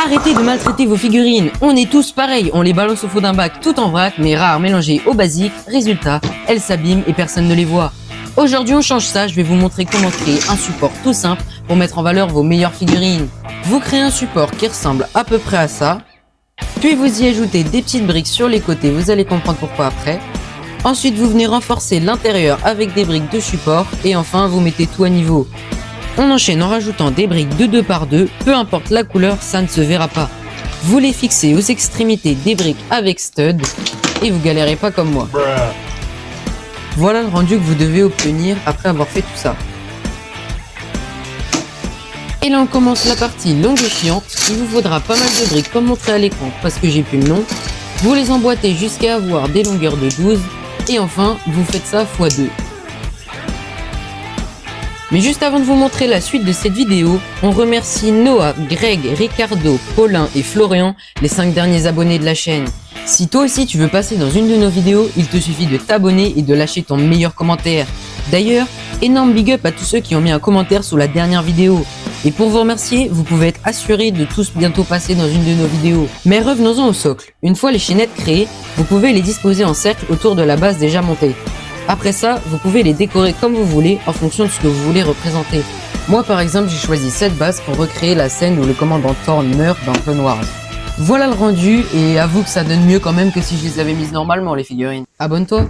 Arrêtez de maltraiter vos figurines, on est tous pareils, on les balance au fond d'un bac tout en vrac mais rares mélangés au basique, résultat, elles s'abîment et personne ne les voit. Aujourd'hui on change ça, je vais vous montrer comment créer un support tout simple pour mettre en valeur vos meilleures figurines. Vous créez un support qui ressemble à peu près à ça, puis vous y ajoutez des petites briques sur les côtés, vous allez comprendre pourquoi après. Ensuite vous venez renforcer l'intérieur avec des briques de support et enfin vous mettez tout à niveau. On enchaîne en rajoutant des briques de 2 par 2, peu importe la couleur, ça ne se verra pas. Vous les fixez aux extrémités des briques avec stud et vous galérez pas comme moi. Voilà le rendu que vous devez obtenir après avoir fait tout ça. Et là on commence la partie longue et chiante, il vous faudra pas mal de briques comme montré à l'écran parce que j'ai plus le nom. Vous les emboîtez jusqu'à avoir des longueurs de 12 et enfin vous faites ça x 2. Mais juste avant de vous montrer la suite de cette vidéo, on remercie Noah, Greg, Ricardo, Paulin et Florian, les 5 derniers abonnés de la chaîne. Si toi aussi tu veux passer dans une de nos vidéos, il te suffit de t'abonner et de lâcher ton meilleur commentaire. D'ailleurs, énorme big up à tous ceux qui ont mis un commentaire sous la dernière vidéo. Et pour vous remercier, vous pouvez être assurés de tous bientôt passer dans une de nos vidéos. Mais revenons-en au socle. Une fois les chaînettes créées, vous pouvez les disposer en cercle autour de la base déjà montée. Après ça, vous pouvez les décorer comme vous voulez en fonction de ce que vous voulez représenter. Moi par exemple, j'ai choisi cette base pour recréer la scène où le commandant Thorn meurt dans Clone Wars. Voilà le rendu et avoue que ça donne mieux quand même que si je les avais mises normalement les figurines. Abonne-toi!